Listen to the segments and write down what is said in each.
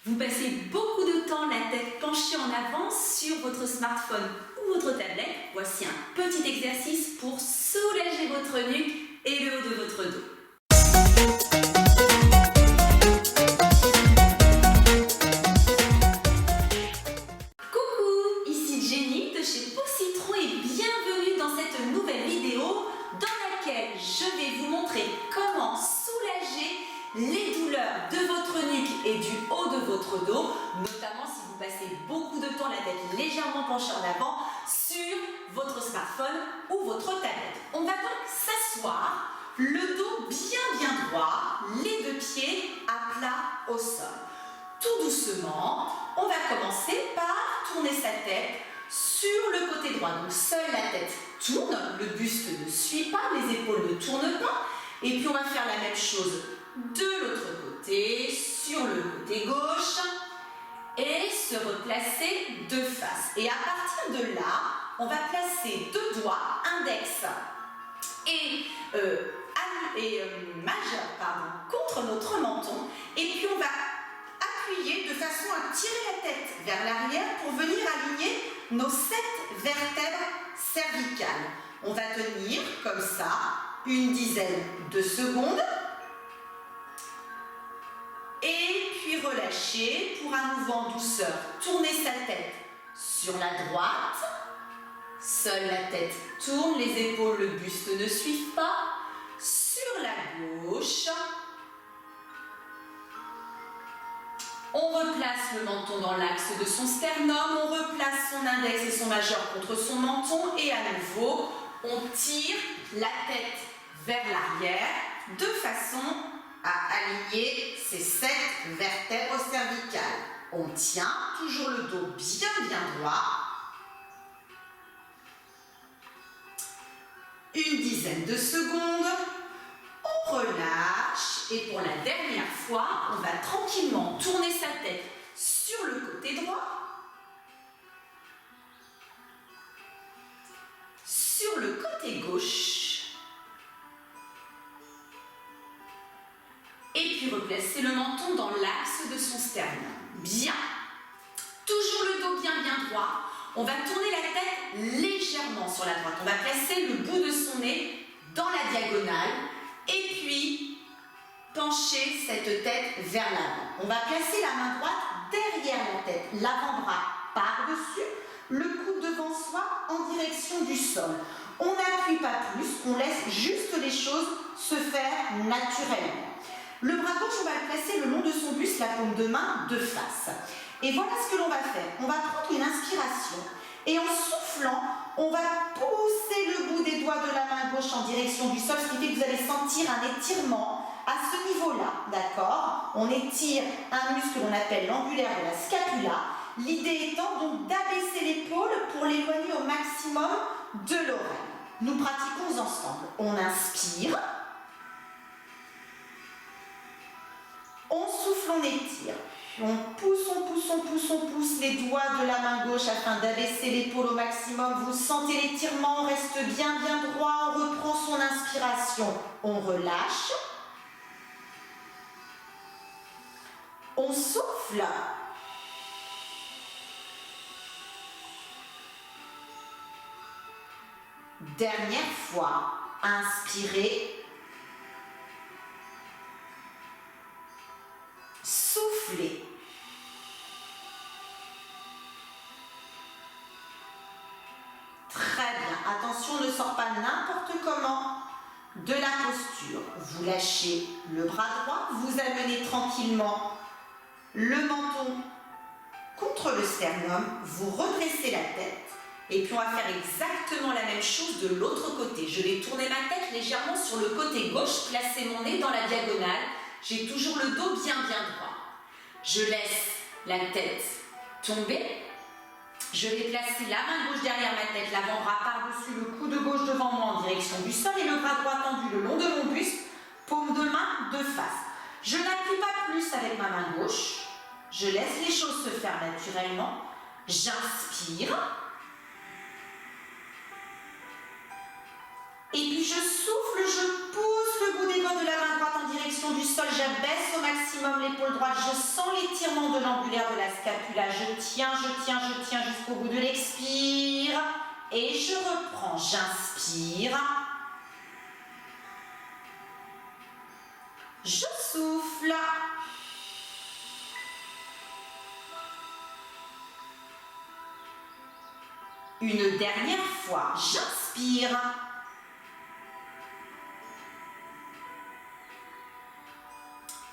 Vous passez beaucoup de temps la tête penchée en avant sur votre smartphone ou votre tablette. Voici un petit exercice pour soulager votre nuque et le haut de votre dos. Coucou, ici Jenny de chez Peau Citron et bienvenue dans cette nouvelle vidéo dans laquelle je vais vous montrer comment soulager les douleurs de votre nuque et du haut de votre dos, notamment si vous passez beaucoup de temps la tête légèrement penchée en avant sur votre smartphone ou votre tablette. On va donc s'asseoir, le dos bien droit, les deux pieds à plat au sol. Tout doucement, on va commencer par tourner sa tête sur le côté droit. Donc seule la tête tourne, le buste ne suit pas, les épaules ne tournent pas. Et puis on va faire la même chose de l'autre côté, sur le côté gauche, et se replacer de face. Et à partir de là, on va placer deux doigts, index et majeur, contre notre menton, et puis on va appuyer de façon à tirer la tête vers l'arrière pour venir aligner nos 7 vertèbres cervicales. On va tenir comme ça une dizaine de secondes et puis relâcher pour à nouveau en douceur tourner sa tête sur la droite. Seule la tête tourne, les épaules, le buste ne suivent pas. Sur la gauche, on replace le menton dans l'axe de son sternum, on replace son index et son majeur contre son menton et à nouveau, on tire la tête vers l'arrière de façon à aligner ces 7 vertèbres cervicales. On tient toujours le dos bien droit. Une dizaine de secondes. On relâche et pour la dernière fois, on va tranquillement tourner sa tête sur le côté droit, sur le côté gauche et puis replacer le menton dans l'axe de son sternum. Bien. Toujours le dos bien droit. On va tourner la tête légèrement sur la droite. On va placer le bout de son nez dans la diagonale et puis pencher cette tête vers l'avant. On va placer la main droite derrière la tête, l'avant-bras par-dessus, le coude devant soi en direction du sol. On n'appuie pas plus, on laisse juste les choses se faire naturellement. Le bras gauche, on va le placer le long de son buste, la paume de main de face. Et voilà ce que l'on va faire. On va prendre une inspiration et en soufflant, on va pousser le bout des doigts de la main gauche en direction du sol, ce qui fait que vous allez sentir un étirement à ce niveau-là, d'accord? On étire un muscle qu'on appelle l'angulaire de la scapula. L'idée étant donc d'abaisser l'épaule pour l'éloigner au maximum de l'oreille. Nous pratiquons ensemble. On inspire. On souffle, on étire. On pousse les doigts de la main gauche afin d'abaisser l'épaule au maximum. Vous sentez l'étirement, on reste bien droit, on reprend son inspiration. On relâche. On souffle. Dernière fois, inspirez. Soufflez. Très bien. Attention, on ne sort pas n'importe comment de la posture. Vous lâchez le bras droit, vous amenez tranquillement le menton contre le sternum, vous redressez la tête et puis on va faire exactement la même chose de l'autre côté. Je vais tourner ma tête légèrement sur le côté gauche, placer mon nez dans la diagonale. J'ai toujours le dos bien droit. Je laisse la tête tomber. Je vais placer la main gauche derrière ma tête, l'avant-bras par-dessus, le coude gauche devant moi en direction du sol et le bras droit tendu le long de mon buste, paume de main de face. Je n'appuie pas plus avec ma main gauche. Je laisse les choses se faire naturellement. J'inspire. Et puis je souffle, je pousse le bout des doigts de la main droite en direction du sol. J'abaisse au maximum l'épaule droite. Je sens l'étirement de l'angulaire de la scapula. Je tiens jusqu'au bout de l'expire. Et je reprends, j'inspire. Je souffle. Une dernière fois, j'inspire.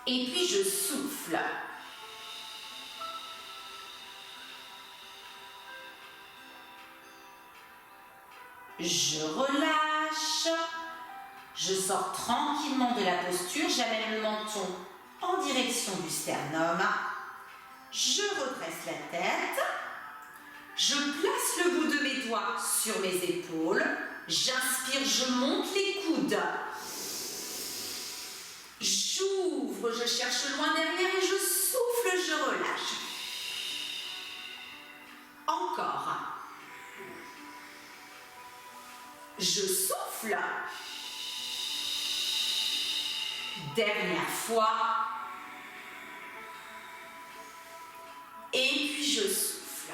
Et puis je souffle. Je relâche. Je sors tranquillement de la posture. J'amène le menton en direction du sternum. Je redresse la tête. Je place le bout de mes doigts sur mes épaules. J'inspire, je monte les coudes. J'ouvre, je cherche loin derrière et je souffle, je relâche. Encore. Je souffle. Dernière fois. Et puis je souffle.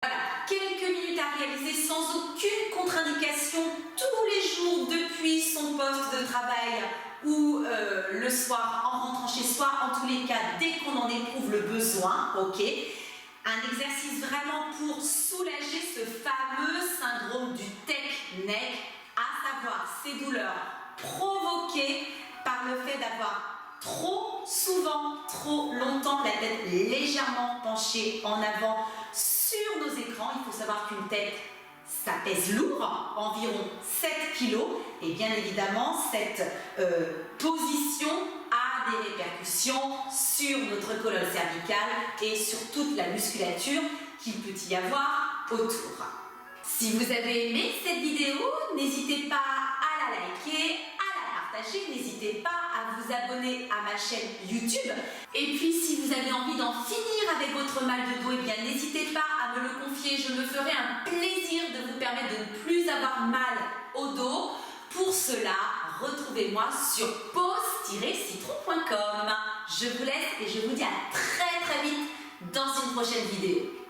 Voilà, quelques minutes à réaliser sans aucune contre-indication tous les jours depuis son poste de travail ou le soir en rentrant chez soi, en tous les cas dès qu'on en éprouve le besoin, ok. Un exercice vraiment pour soulager ce fameux syndrome du neck, à savoir ces douleurs provoquées par le fait d'avoir trop souvent, trop longtemps la tête légèrement penchée en avant sur nos écrans. Il faut savoir qu'une tête, ça pèse lourd, environ 7 kg, et bien évidemment cette position a des répercussions sur notre colonne cervicale et sur toute la musculature qu'il peut y avoir autour. Si vous avez aimé cette vidéo, n'hésitez pas à la liker, à la partager, n'hésitez pas à vous abonner à ma chaîne YouTube. Et puis si vous avez envie d'en finir avec votre mal de dos, eh bien n'hésitez pas à me le confier, je me ferai un plaisir de vous permettre de ne plus avoir mal au dos. Pour cela, retrouvez-moi sur pause-citron.com. Je vous laisse et je vous dis à très vite dans une prochaine vidéo.